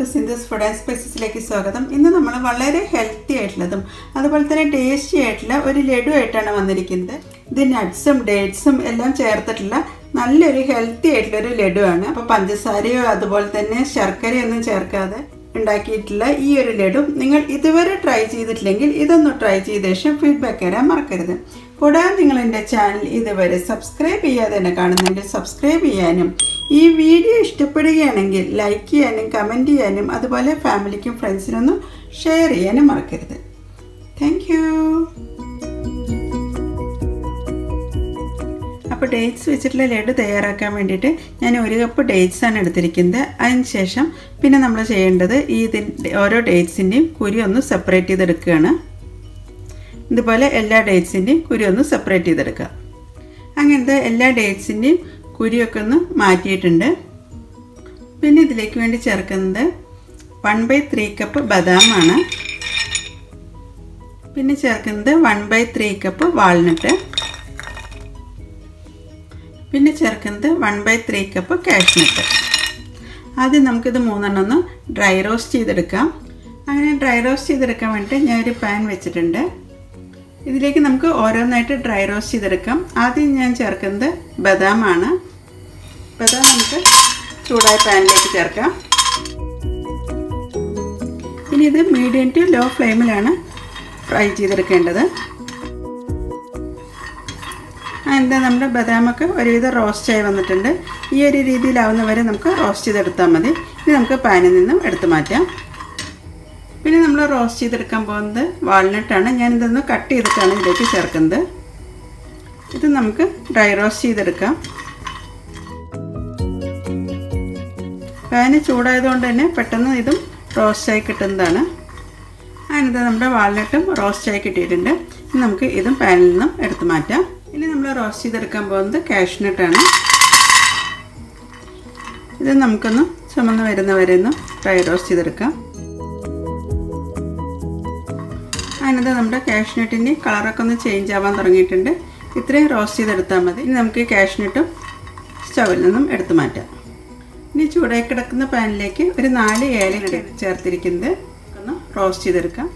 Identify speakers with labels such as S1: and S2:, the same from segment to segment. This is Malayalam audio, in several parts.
S1: എല്ലാവർക്കും സിന്ധൂസ് ഫുഡ് ആൻഡ് സ്പൈസസിലേക്ക് സ്വാഗതം. ഇന്ന് നമ്മൾ വളരെ ഹെൽത്തി ആയിട്ടുള്ളതും അതുപോലെ തന്നെ ടേസ്റ്റി ആയിട്ടുള്ള ഒരു ലഡു ആയിട്ടാണ് വന്നിരിക്കുന്നത്. ഇത് നട്ട്സും ഡേറ്റ്സും എല്ലാം ചേർത്തിട്ടുള്ള നല്ലൊരു ഹെൽത്തി ആയിട്ടുള്ളൊരു ലഡു ആണ്. അപ്പോൾ പഞ്ചസാരയോ അതുപോലെ തന്നെ ശർക്കരയൊന്നും ചേർക്കാതെ ഉണ്ടാക്കിയിട്ടുള്ള ഈ ഒരു ലഡു നിങ്ങൾ ഇതുവരെ ട്രൈ ചെയ്തിട്ടില്ലെങ്കിൽ ഇതൊന്ന് ട്രൈ ചെയ്ത ശേഷം ഫീഡ്ബാക്ക് തരാൻ മറക്കരുത്. കൂടാതെ നിങ്ങൾ എൻ്റെ ചാനൽ ഇതുവരെ സബ്സ്ക്രൈബ് ചെയ്യാതെ തന്നെ കാണുന്നെങ്കിൽ സബ്സ്ക്രൈബ് ചെയ്യാനും ഈ വീഡിയോ ഇഷ്ടപ്പെടുകയാണെങ്കിൽ ലൈക്ക് ചെയ്യാനും കമൻറ്റ് ചെയ്യാനും അതുപോലെ ഫാമിലിക്കും ഫ്രണ്ട്സിനൊന്നും ഷെയർ ചെയ്യാനും മറക്കരുത്. Thank you. അപ്പോൾ ഡേറ്റ്സ് വെച്ചിട്ടുള്ള ലഡു തയ്യാറാക്കാൻ വേണ്ടിയിട്ട് ഞാൻ 1 കപ്പ് ഡേറ്റ്സ് ആണ് എടുത്തിരിക്കുന്നത്. അതിന് ശേഷം പിന്നെ നമ്മൾ ചെയ്യേണ്ടത് ഓരോ ഡേറ്റ്സിൻ്റെയും കുരി ഒന്ന് സെപ്പറേറ്റ് ചെയ്തെടുക്കുകയാണ്. ഇതുപോലെ എല്ലാ ഡേറ്റ്സിൻ്റെയും കുരി ഒന്ന് സെപ്പറേറ്റ് ചെയ്തെടുക്കുക. അങ്ങനത്തെ എല്ലാ ഡേറ്റ്സിൻ്റെയും കുരിയൊക്കെ ഒന്ന് മാറ്റിയിട്ടുണ്ട്. പിന്നെ ഇതിലേക്ക് വേണ്ടി ചേർക്കുന്നത് 1/3 കപ്പ് ബദാമാണ്. പിന്നെ ചേർക്കുന്നത് 1/3 കപ്പ് വാൾനട്ട്. പിന്നെ ചേർക്കുന്നത് 1/3 കപ്പ് കാഷ്നട്ട്. ആദ്യം നമുക്കിത് 3 ഒന്ന് ഡ്രൈ റോസ്റ്റ് ചെയ്തെടുക്കാം. അങ്ങനെ ഡ്രൈ റോസ്റ്റ് ചെയ്തെടുക്കാൻ വേണ്ടിയിട്ട് ഞാനൊരു പാൻ വെച്ചിട്ടുണ്ട്. ഇതിലേക്ക് നമുക്ക് ഓരോന്നായിട്ട് ഡ്രൈ റോസ്റ്റ് ചെയ്തെടുക്കാം. ആദ്യം ഞാൻ ചേർക്കുന്നത് ബദാമാണ്. ബദാം നമുക്ക് ചൂടായ പാനിലേക്ക് ചേർക്കാം. ഇനി ഇത് മീഡിയം ടു ലോ ഫ്ലെയിമിലാണ് ഫ്രൈ ചെയ്തെടുക്കേണ്ടത്. എന്താ നമ്മുടെ ബദാമൊക്കെ ഒരുവിധം റോസ്റ്റായി വന്നിട്ടുണ്ട്. ഈ ഒരു രീതിയിലാവുന്നവരെ നമുക്ക് റോസ്റ്റ് ചെയ്തെടുത്താൽ മതി. ഇനി നമുക്ക് പാനിൽ നിന്നും എടുത്തു മാറ്റാം. പിന്നെ നമ്മൾ റോസ്റ്റ് ചെയ്തെടുക്കാൻ പോകുന്നത് വാൾനട്ടാണ്. ഞാനിതൊന്ന് കട്ട് ചെയ്തിട്ടാണ് ഇതിലേക്ക് ചേർക്കുന്നത്. ഇത് നമുക്ക് ഡ്രൈ റോസ്റ്റ് ചെയ്തെടുക്കാം. പാന് ചൂടായതുകൊണ്ട് തന്നെ പെട്ടെന്ന് ഇതും റോസ്റ്റായി കിട്ടുന്നതാണ്. അതിനകത്ത് നമ്മുടെ വാൾനട്ടും റോസ്റ്റായി കിട്ടിയിട്ടുണ്ട്. ഇനി നമുക്ക് ഇതും പാനിൽ നിന്നും എടുത്തു മാറ്റാം. ഇനി നമ്മൾ റോസ്റ്റ് ചെയ്തെടുക്കാൻ പോകുന്നത് കാഷ്നട്ടാണ്. ഇത് നമുക്കൊന്ന് ചുമന്ന് വരുന്നവരെ ഒന്ന് ഡ്രൈ റോസ്റ്റ് ചെയ്തെടുക്കാം. അതിനകത്ത് നമ്മുടെ കാഷ്നട്ടിൻ്റെ കളറൊക്കെ ഒന്ന് ചേഞ്ച് ആവാൻ തുടങ്ങിയിട്ടുണ്ട്. ഇത്രയും റോസ്റ്റ് ചെയ്തെടുത്താൽ മതി. ഇനി നമുക്ക് കാഷ്നട്ടും സ്റ്റൗവിൽ നിന്നും എടുത്തു മാറ്റാം. ഇനി ചൂടായി കിടക്കുന്ന പാനിലേക്ക് ഒരു 4 ഏലക്ക ചേർത്തിരിക്കുന്നത് ഒന്ന് റോസ്റ്റ് ചെയ്തെടുക്കാം.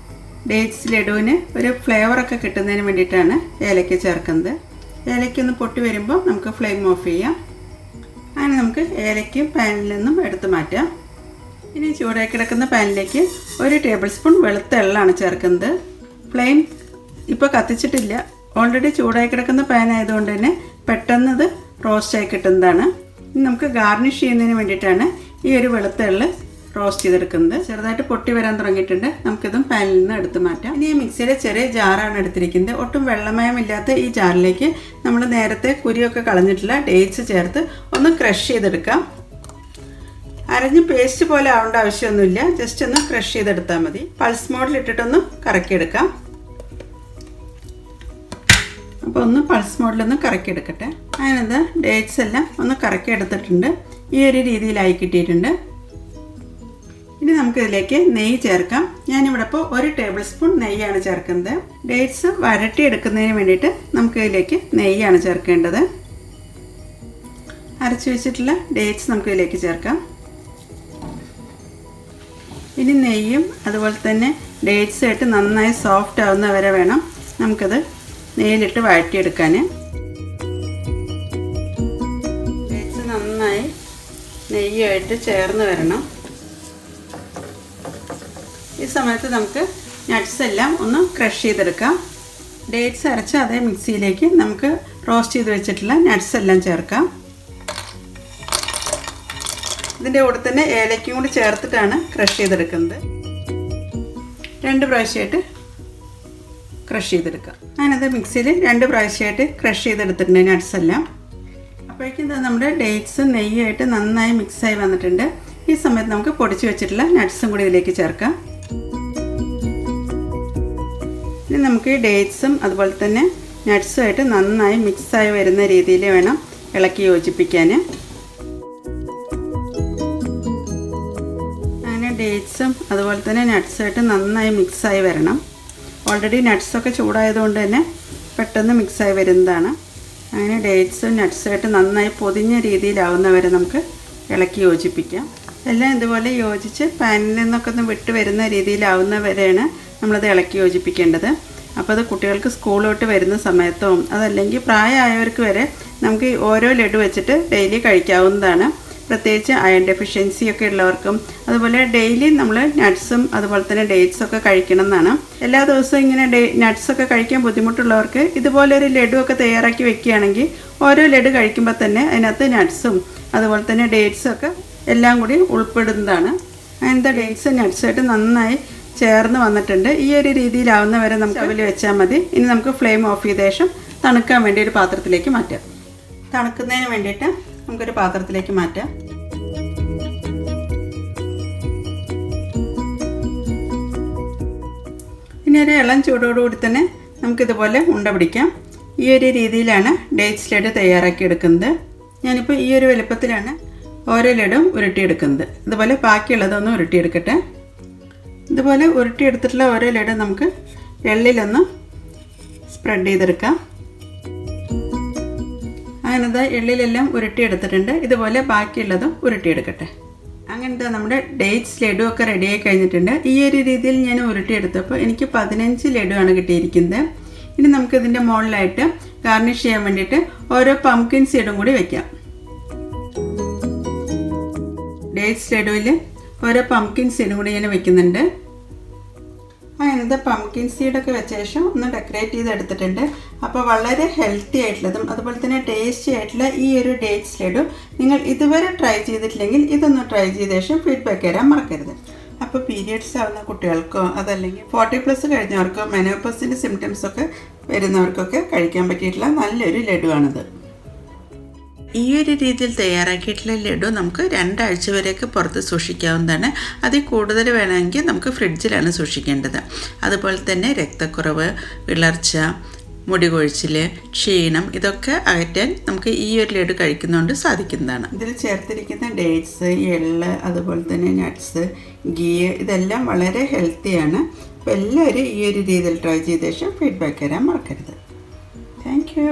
S1: ഡേറ്റ്സ് ലഡുവിന് ഒരു ഫ്ലേവറൊക്കെ കിട്ടുന്നതിന് വേണ്ടിയിട്ടാണ് ഏലക്ക ചേർക്കുന്നത്. ഏലക്ക ഒന്ന് പൊട്ടി വരുമ്പോൾ നമുക്ക് ഫ്ലെയിം ഓഫ് ചെയ്യാം. അങ്ങനെ നമുക്ക് ഏലക്കയും പാനിൽ നിന്നും എടുത്തു മാറ്റാം. ഇനി ചൂടായി കിടക്കുന്ന പാനിലേക്ക് 1 ടേബിൾ സ്പൂൺ വെളുത്ത എള്ളാണ് ചേർക്കുന്നത്. ഫ്ലെയിം ഇപ്പോൾ കത്തിച്ചിട്ടില്ല. ഓൾറെഡി ചൂടായി കിടക്കുന്ന പാൻ ആയതുകൊണ്ട് തന്നെ പെട്ടെന്നത് റോസ്റ്റായി കിട്ടുന്നതാണ്. ഇനി നമുക്ക് ഗാർണിഷ് ചെയ്യുന്നതിന് വേണ്ടിയിട്ടാണ് ഈ ഒരു വെളുത്ത എള്ള് റോസ്റ്റ് ചെയ്തെടുക്കുന്നത്. ചെറുതായിട്ട് പൊട്ടി വരാൻ തുടങ്ങിയിട്ടുണ്ട്. നമുക്കിതും പാനിൽ നിന്ന് എടുത്ത് മാറ്റാം. ഇനി ഈ മിക്സിയുടെ ചെറിയ ജാറാണ് എടുത്തിരിക്കുന്നത്. ഒട്ടും വെള്ളമയമില്ലാത്ത ഈ ജാറിലേക്ക് നമ്മൾ നേരത്തെ കുരിയൊക്കെ കളഞ്ഞിട്ടുള്ള ഡേറ്റ്സ് ചേർത്ത് ഒന്ന് ക്രഷ് ചെയ്തെടുക്കാം. അരഞ്ഞ് പേസ്റ്റ് പോലെ ആവേണ്ട ആവശ്യമൊന്നുമില്ല. ജസ്റ്റ് ഒന്ന് ക്രഷ് ചെയ്തെടുത്താൽ മതി. പൾസ് മോഡിൽ ഇട്ടിട്ടൊന്ന് കറക്കിയെടുക്കാം. അപ്പോൾ ഒന്ന് പൾസ് മോഡിലൊന്ന് കറക്കിയെടുക്കട്ടെ. അതിനെന്താ ഡേറ്റ്സ് എല്ലാം ഒന്ന് കറക്കിയെടുത്തിട്ടുണ്ട്. ഈ ഒരു രീതിയിലായി കിട്ടിയിട്ടുണ്ട്. ഇനി നമുക്കിതിലേക്ക് നെയ്യ് ചേർക്കാം. ഞാനിവിടെ ഇപ്പോൾ 1 ടേബിൾ സ്പൂൺ നെയ്യാണ് ചേർക്കുന്നത്. ഡേറ്റ്സ് വരട്ടിയെടുക്കുന്നതിന് വേണ്ടിയിട്ട് നമുക്കിതിലേക്ക് നെയ്യാണ് ചേർക്കേണ്ടത്. അരച്ച് വെച്ചിട്ടുള്ള ഡേറ്റ്സ് നമുക്കിതിലേക്ക് ചേർക്കാം. ഇനി നെയ്യും അതുപോലെ തന്നെ ഡേറ്റ്സുമായിട്ട് നന്നായി സോഫ്റ്റ് ആവുന്ന വരെ വേണം നമുക്കത് നെയ്യിലിട്ട് വഴറ്റിയെടുക്കാൻ. ഡേറ്റ്സ് നന്നായി നെയ്യുമായിട്ട് ചേർന്ന് വരണം. ഈ സമയത്ത് നമുക്ക് നട്ട്സ് എല്ലാം ഒന്ന് ക്രഷ് ചെയ്തെടുക്കാം. ഡേറ്റ്സ് അരച്ച അതേ മിക്സിയിലേക്ക് നമുക്ക് റോസ്റ്റ് ചെയ്ത് വെച്ചിട്ടുള്ള നട്ട്സ് എല്ലാം ചേർക്കാം. ഇതിൻ്റെ കൂടെ തന്നെ ഏലക്കയും കൂടി ചേർത്തിട്ടാണ് ക്രഷ് ചെയ്തെടുക്കുന്നത്. 2 പ്രാവശ്യമായിട്ട് ക്രഷ് ചെയ്തെടുക്കാം. ഞാനത് മിക്സിയിൽ 2 പ്രാവശ്യമായിട്ട് ക്രഷ് ചെയ്തെടുത്തിട്ടുണ്ട് നട്ട്സ് എല്ലാം. അപ്പോഴേക്കും നമ്മുടെ ഡേറ്റ്സും നെയ്യുമായിട്ട് നന്നായി മിക്സായി വന്നിട്ടുണ്ട്. ഈ സമയത്ത് നമുക്ക് പൊടിച്ച് വെച്ചിട്ടുള്ള നട്ട്സും കൂടി ഇതിലേക്ക് ചേർക്കാം. ഇനി നമുക്ക് ഈ ഡേറ്റ്സും അതുപോലെ തന്നെ നട്ട്സുമായിട്ട് നന്നായി മിക്സായി വരുന്ന രീതിയിൽ വേണം ഇളക്കി യോജിപ്പിക്കാൻ. അങ്ങനെ ഡേറ്റ്സും അതുപോലെ തന്നെ നട്ട്സുമായിട്ട് നന്നായി മിക്സായി വരണം. ഓൾറെഡി നട്ട്സൊക്കെ ചൂടായതുകൊണ്ട് തന്നെ പെട്ടെന്ന് മിക്സായി വരുന്നതാണ്. അങ്ങനെ ഡേറ്റ്സും നട്ട്സുമായിട്ട് നന്നായി പൊതിഞ്ഞ രീതിയിലാവുന്നവരെ നമുക്ക് ഇളക്കി യോജിപ്പിക്കാം. എല്ലാം ഇതുപോലെ യോജിച്ച് പാനിൽ നിന്നൊക്കെ ഒന്ന് വിട്ട് വരുന്ന രീതിയിലാവുന്ന വരെയാണ് നമ്മളത് ഇളക്കി യോജിപ്പിക്കേണ്ടത്. അപ്പോൾ അത് കുട്ടികൾക്ക് സ്കൂളിലോട്ട് വരുന്ന സമയത്തോ അതല്ലെങ്കിൽ പ്രായമായവർക്ക് വരെ നമുക്ക് ഓരോ ലഡു വെച്ചിട്ട് ഡെയിലി കഴിക്കാവുന്നതാണ്. പ്രത്യേകിച്ച് അയൺ ഡെഫിഷ്യൻസി ഒക്കെ ഉള്ളവർക്കും അതുപോലെ ഡെയിലി നമ്മൾ നട്ട്സും അതുപോലെ തന്നെ ഡേറ്റ്സൊക്കെ കഴിക്കണം എന്നാണ്. എല്ലാ ദിവസവും ഇങ്ങനെ നട്ട്സൊക്കെ കഴിക്കാൻ ബുദ്ധിമുട്ടുള്ളവർക്ക് ഇതുപോലെ ഒരു ലഡു ഒക്കെ തയ്യാറാക്കി വെക്കുകയാണെങ്കിൽ ഓരോ ലഡു കഴിക്കുമ്പോൾ തന്നെ അതിനകത്ത് നട്ട്സും അതുപോലെ തന്നെ ഡേറ്റ്സും ഒക്കെ എല്ലാം കൂടി ഉൾപ്പെടുന്നതാണ്. അങ്ങനത്തെ ഡേറ്റ്സ് നട്ട്സായിട്ട് നന്നായി ചേർന്ന് വന്നിട്ടുണ്ട്. ഈ ഒരു രീതിയിലാവുന്ന വരെ നമുക്ക് അവൽ വെച്ചാൽ മതി. ഇനി നമുക്ക് ഫ്ലെയിം ഓഫ് ചെയ്ത ശേഷം തണുക്കാൻ വേണ്ടി ഒരു പാത്രത്തിലേക്ക് മാറ്റാം. തണുക്കുന്നതിന് വേണ്ടിയിട്ട് നമുക്കൊരു പാത്രത്തിലേക്ക് മാറ്റാം. ഇനി ഒരു ഇളം ചൂടോടുകൂടി തന്നെ നമുക്കിതുപോലെ ഉണ്ട പിടിക്കാം. ഈ ഒരു രീതിയിലാണ് ഡേറ്റ്സ് ലഡു തയ്യാറാക്കി എടുക്കുന്നത്. ഞാനിപ്പോൾ ഈ ഒരു വലുപ്പത്തിലാണ് ഓരോ ലഡും ഉരുട്ടിയെടുക്കുന്നത്. ഇതുപോലെ ബാക്കിയുള്ളതൊന്ന് ഉരുട്ടിയെടുക്കട്ടെ. ഇതുപോലെ ഉരുട്ടിയെടുത്തിട്ടുള്ള ഓരോ ലഡു നമുക്ക് എള്ളിലൊന്ന് സ്പ്രെഡ് ചെയ്തെടുക്കാം. അങ്ങനത്തെ എള്ളിലെല്ലാം ഉരുട്ടിയെടുത്തിട്ടുണ്ട്. ഇതുപോലെ ബാക്കിയുള്ളതും ഉരുട്ടിയെടുക്കട്ടെ. അങ്ങനത്തെ നമ്മുടെ ഡേറ്റ്സ് ലഡു ഒക്കെ റെഡിയായി കഴിഞ്ഞിട്ടുണ്ട്. ഈ ഒരു രീതിയിൽ ഞാൻ ഉരുട്ടിയെടുത്തപ്പോൾ എനിക്ക് 15 ലഡു ആണ് കിട്ടിയിരിക്കുന്നത്. ഇനി നമുക്കിതിൻ്റെ മുകളിലായിട്ട് ഗാർണിഷ് ചെയ്യാൻ വേണ്ടിയിട്ട് ഓരോ പംകിൻ സീഡും കൂടി വയ്ക്കാം. ഡേറ്റ്സ് ലഡുവിൽ ഓരോ പംകിൻ സീഡും കൂടി ഞാൻ വെക്കുന്നുണ്ട്. അങ്ങനത്തെ പംകിൻ സീഡൊക്കെ വെച്ച ശേഷം ഒന്ന് ഡെക്കറേറ്റ് ചെയ്തെടുത്തിട്ടുണ്ട്. അപ്പോൾ വളരെ ഹെൽത്തി ആയിട്ടുള്ളതും അതുപോലെ തന്നെ ടേസ്റ്റി ആയിട്ടുള്ള ഈ ഒരു ഡേറ്റ്സ് ലഡു നിങ്ങൾ ഇതുവരെ ട്രൈ ചെയ്തിട്ടില്ലെങ്കിൽ ഇതൊന്ന് ട്രൈ ചെയ്ത ശേഷം ഫീഡ്ബാക്ക് തരാൻ മറക്കരുത്. അപ്പോൾ പീരിയഡ്സ് ആവുന്ന കുട്ടികൾക്കോ അതല്ലെങ്കിൽ 40+ കഴിഞ്ഞവർക്കോ മെനോപോസിൻ്റെ സിംറ്റംസൊക്കെ വരുന്നവർക്കൊക്കെ കഴിക്കാൻ പറ്റിയിട്ടുള്ള നല്ലൊരു ലഡുവാണിത്. ഈ ഒരു രീതിയിൽ തയ്യാറാക്കിയിട്ടുള്ള ലഡു നമുക്ക് 2 ആഴ്ച വരെയൊക്കെ പുറത്ത് സൂക്ഷിക്കാവുന്നതാണ്. അതിൽ കൂടുതൽ വേണമെങ്കിൽ നമുക്ക് ഫ്രിഡ്ജിലാണ് സൂക്ഷിക്കേണ്ടത്. അതുപോലെ തന്നെ രക്തക്കുറവ്, വിളർച്ച, മുടി കൊഴിച്ചിൽ, ക്ഷീണം ഇതൊക്കെ അകറ്റാൻ നമുക്ക് ഈ ഒരു ലഡു കഴിക്കുന്നതുകൊണ്ട് സാധിക്കുന്നതാണ്. ഇതിൽ ചേർത്തിരിക്കുന്ന ഡേറ്റ്സ്, എള്ള്, അതുപോലെ തന്നെ നട്ട്സ്, ഗീ ഇതെല്ലാം വളരെ ഹെൽത്തിയാണ്. അപ്പോൾ എല്ലാവരും ഈ ഒരു രീതിയിൽ ട്രൈ ചെയ്ത ശേഷം ഫീഡ്ബാക്ക് തരാൻ മറക്കരുത്. Thank you.